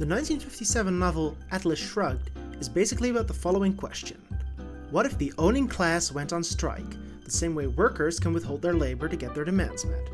The 1957 novel Atlas Shrugged is basically about the following question. What if the owning class went on strike, the same way workers can withhold their labor to get their demands met?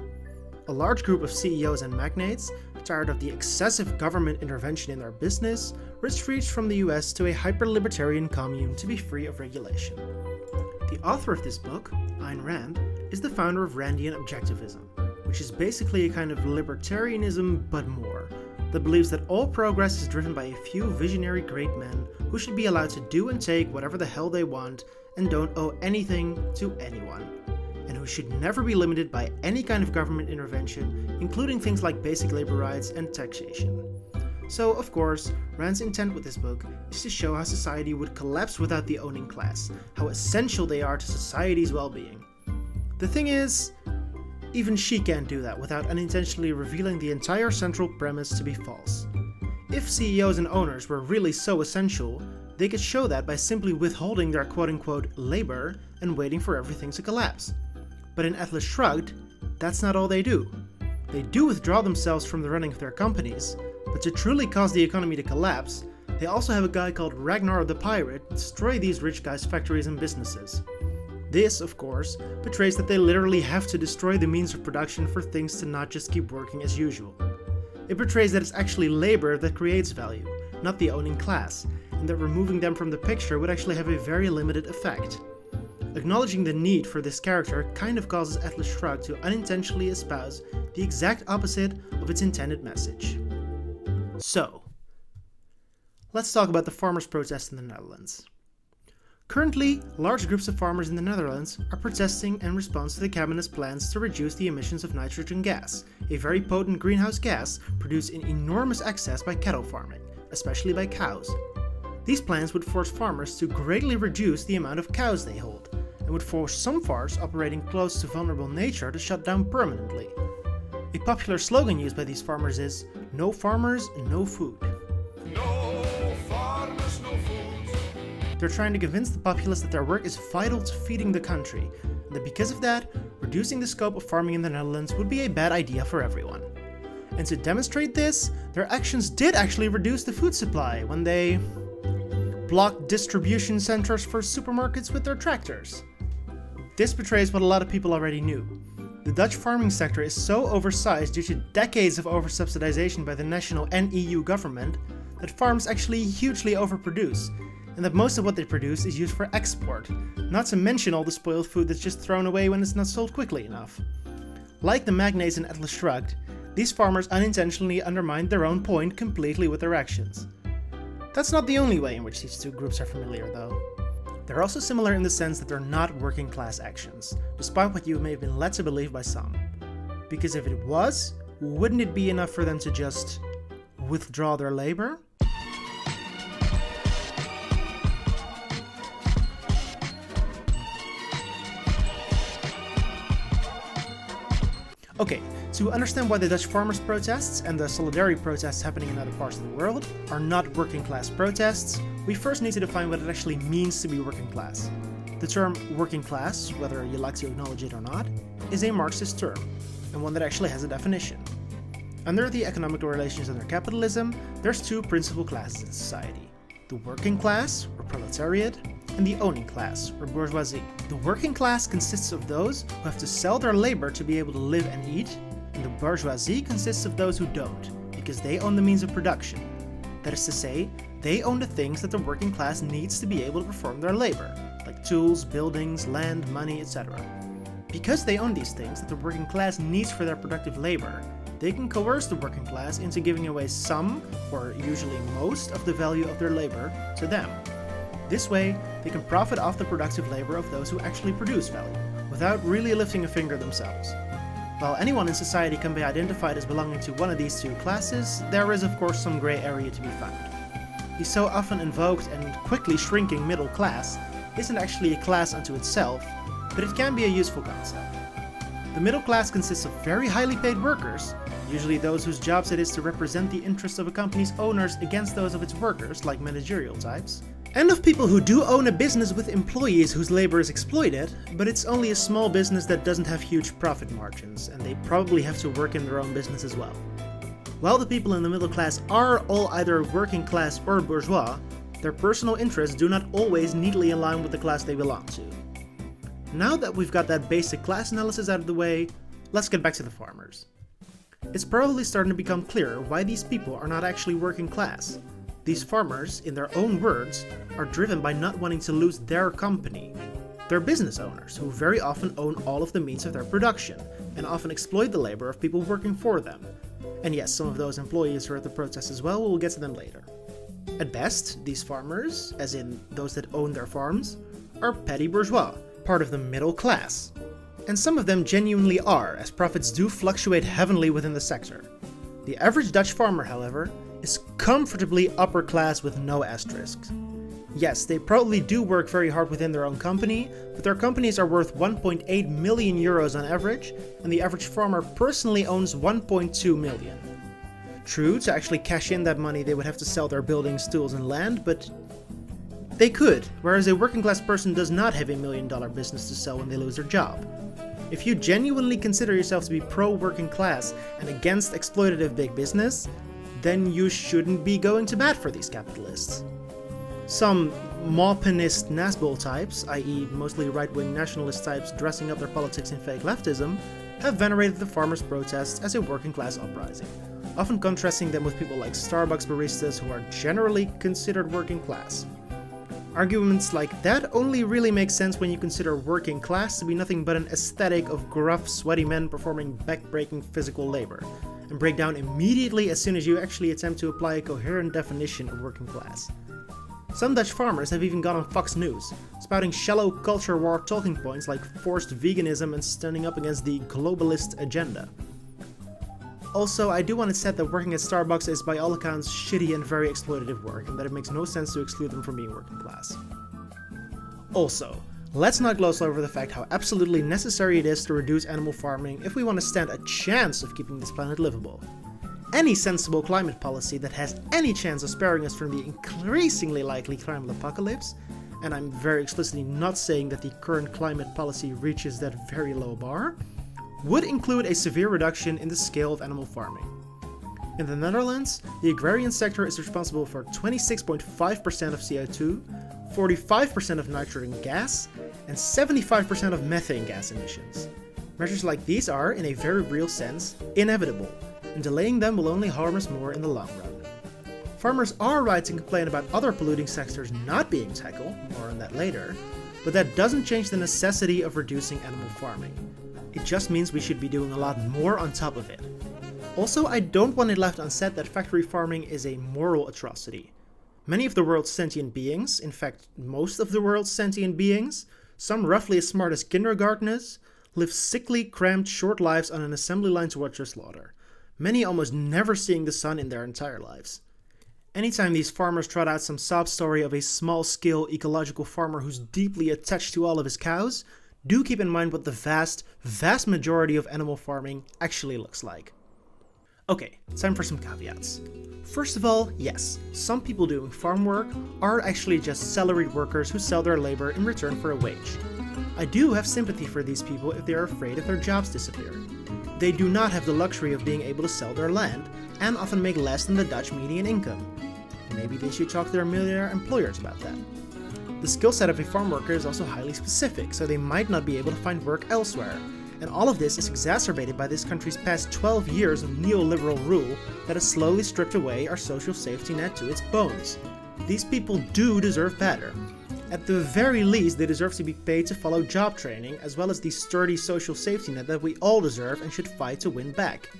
A large group of CEOs and magnates, tired of the excessive government intervention in their business, retreats from the US to a hyper-libertarian commune to be free of regulation. The author of this book, Ayn Rand, is the founder of Randian objectivism, which is basically a kind of libertarianism but more, that believes that all progress is driven by a few visionary great men who should be allowed to do and take whatever the hell they want and don't owe anything to anyone, and who should never be limited by any kind of government intervention, including things like basic labor rights and taxation. So, of course, Rand's intent with this book is to show how society would collapse without the owning class, how essential they are to society's well-being. The thing is, even she can't do that without unintentionally revealing the entire central premise to be false. If CEOs and owners were really so essential, they could show that by simply withholding their quote-unquote labor and waiting for everything to collapse. But in Atlas Shrugged, that's not all they do. They do withdraw themselves from the running of their companies, but to truly cause the economy to collapse, they also have a guy called Ragnar the Pirate destroy these rich guys' factories and businesses. This, of course, betrays that they literally have to destroy the means of production for things to not just keep working as usual. It betrays that it's actually labor that creates value, not the owning class, and that removing them from the picture would actually have a very limited effect. Acknowledging the need for this character kind of causes Atlas Shrugged to unintentionally espouse the exact opposite of its intended message. So, let's talk about the farmers' protest in the Netherlands. Currently, large groups of farmers in the Netherlands are protesting in response to the cabinet's plans to reduce the emissions of nitrogen gas, a very potent greenhouse gas produced in enormous excess by cattle farming, especially by cows. These plans would force farmers to greatly reduce the amount of cows they hold, and would force some farms operating close to vulnerable nature to shut down permanently. A popular slogan used by these farmers is, "No farmers, no food." They're trying to convince the populace that their work is vital to feeding the country, and that because of that, reducing the scope of farming in the Netherlands would be a bad idea for everyone. And to demonstrate this, their actions did actually reduce the food supply when they blocked distribution centers for supermarkets with their tractors. This betrays what a lot of people already knew. The Dutch farming sector is so oversized due to decades of oversubsidization by the national and EU government that farms actually hugely overproduce, and that most of what they produce is used for export, not to mention all the spoiled food that's just thrown away when it's not sold quickly enough. Like the magnates in Atlas Shrugged, these farmers unintentionally undermined their own point completely with their actions. That's not the only way in which these two groups are familiar, though. They're also similar in the sense that they're not working class actions, despite what you may have been led to believe by some. Because if it was, wouldn't it be enough for them to just withdraw their labor? Okay, to understand why the Dutch farmers' protests and the solidarity protests happening in other parts of the world are not working class protests, we first need to define what it actually means to be working class. The term working class, whether you like to acknowledge it or not, is a Marxist term, and one that actually has a definition. Under the economical relations under capitalism, there's two principal classes in society: the working class, or proletariat, and the owning class, or bourgeoisie. The working class consists of those who have to sell their labor to be able to live and eat, and the bourgeoisie consists of those who don't, because they own the means of production. That is to say, they own the things that the working class needs to be able to perform their labor, like tools, buildings, land, money, etc. Because they own these things that the working class needs for their productive labor, they can coerce the working class into giving away some, or usually most, of the value of their labor to them. This way, they can profit off the productive labor of those who actually produce value, without really lifting a finger themselves. While anyone in society can be identified as belonging to one of these two classes, there is of course some gray area to be found. The so often invoked and quickly shrinking middle class isn't actually a class unto itself, but it can be a useful concept. The middle class consists of very highly paid workers, usually those whose jobs it is to represent the interests of a company's owners against those of its workers, like managerial types, and of people who do own a business with employees whose labor is exploited, but it's only a small business that doesn't have huge profit margins, and they probably have to work in their own business as well. While the people in the middle class are all either working class or bourgeois, their personal interests do not always neatly align with the class they belong to. Now that we've got that basic class analysis out of the way, let's get back to the farmers. It's probably starting to become clearer why these people are not actually working class. These farmers, in their own words, are driven by not wanting to lose their company. They're business owners who very often own all of the means of their production and often exploit the labor of people working for them. And yes, some of those employees are at the protest as well, we'll get to them later. At best, these farmers, as in those that own their farms, are petty bourgeois, part of the middle class. And some of them genuinely are, as profits do fluctuate heavily within the sector. The average Dutch farmer, however, is comfortably upper class with no asterisks. Yes, they probably do work very hard within their own company, but their companies are worth 1.8 million euros on average, and the average farmer personally owns 1.2 million. True, to actually cash in that money they would have to sell their buildings, tools and land, but they could, whereas a working class person does not have $1 million business to sell when they lose their job. If you genuinely consider yourself to be pro-working class and against exploitative big business, then you shouldn't be going to bat for these capitalists. Some Maupinist Nazbol types, i.e. mostly right-wing nationalist types dressing up their politics in fake leftism, have venerated the farmers' protests as a working-class uprising, often contrasting them with people like Starbucks baristas who are generally considered working class. Arguments like that only really make sense when you consider working class to be nothing but an aesthetic of gruff, sweaty men performing back-breaking physical labor, and break down immediately as soon as you actually attempt to apply a coherent definition of working class. Some Dutch farmers have even gone on Fox News, spouting shallow culture war talking points like forced veganism and standing up against the globalist agenda. Also, I do want to set that working at Starbucks is by all accounts shitty and very exploitative work, and that it makes no sense to exclude them from being working class. Also, let's not gloss over the fact how absolutely necessary it is to reduce animal farming if we want to stand a chance of keeping this planet livable. Any sensible climate policy that has any chance of sparing us from the increasingly likely climate apocalypse, and I'm very explicitly not saying that the current climate policy reaches that very low bar, would include a severe reduction in the scale of animal farming. In the Netherlands, the agrarian sector is responsible for 26.5% of CO2, 45% of nitrogen gas, and 75% of methane gas emissions. Measures like these are, in a very real sense, inevitable, and delaying them will only harm us more in the long run. Farmers are right to complain about other polluting sectors not being tackled, more on that later, but that doesn't change the necessity of reducing animal farming. It just means we should be doing a lot more on top of it. Also, I don't want it left unsaid that factory farming is a moral atrocity. Many of the world's sentient beings, in fact most of the world's sentient beings, some roughly as smart as kindergartners, live sickly, cramped, short lives on an assembly line to watch their slaughter, many almost never seeing the sun in their entire lives. Anytime these farmers trot out some sob story of a small-scale ecological farmer who's deeply attached to all of his cows, do keep in mind what the vast majority of animal farming actually looks like. Okay, time for some caveats. First of all, yes, some people doing farm work are actually just salaried workers who sell their labor in return for a wage. I do have sympathy for these people if they are afraid if their jobs disappear. They do not have the luxury of being able to sell their land, and often make less than the Dutch median income. Maybe they should talk to their millionaire employers about that. The skill set of a farm worker is also highly specific, so they might not be able to find work elsewhere. And all of this is exacerbated by this country's past 12 years of neoliberal rule that has slowly stripped away our social safety net to its bones. These people do deserve better. At the very least, they deserve to be paid to follow job training, as well as the sturdy social safety net that we all deserve and should fight to win back.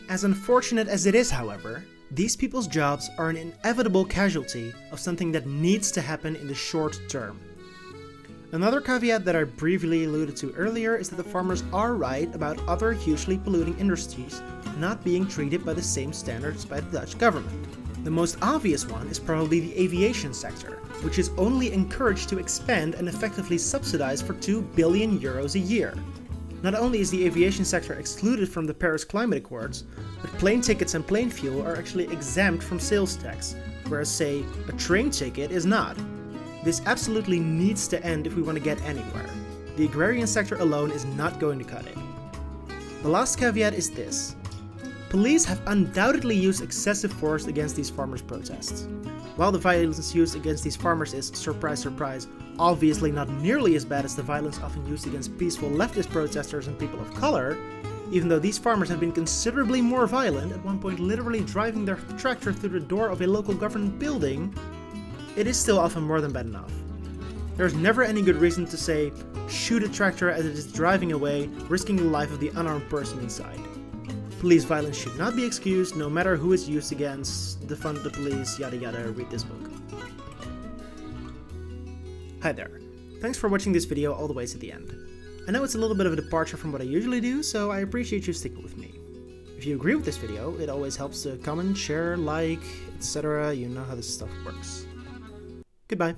As unfortunate as it is, however, these people's jobs are an inevitable casualty of something that needs to happen in the short term. Another caveat that I briefly alluded to earlier is that the farmers are right about other hugely polluting industries not being treated by the same standards by the Dutch government. The most obvious one is probably the aviation sector, which is only encouraged to expand and effectively subsidized for 2 billion euros a year. Not only is the aviation sector excluded from the Paris Climate Accords, but plane tickets and plane fuel are actually exempt from sales tax, whereas, say, a train ticket is not. This absolutely needs to end if we want to get anywhere. The agrarian sector alone is not going to cut it. The last caveat is this. Police have undoubtedly used excessive force against these farmers' protests. While the violence used against these farmers is, surprise surprise, obviously not nearly as bad as the violence often used against peaceful leftist protesters and people of color, even though these farmers have been considerably more violent, at one point literally driving their tractor through the door of a local government building, it is still often more than bad enough. There is never any good reason to say, shoot a tractor as it is driving away, risking the life of the unarmed person inside. Police violence should not be excused, no matter who it's used against, defund the police, yada yada, read this book. Hi there. Thanks for watching this video all the way to the end. I know it's a little bit of a departure from what I usually do, so I appreciate you sticking with me. If you agree with this video, it always helps to comment, share, like, etc. You know how this stuff works. Goodbye.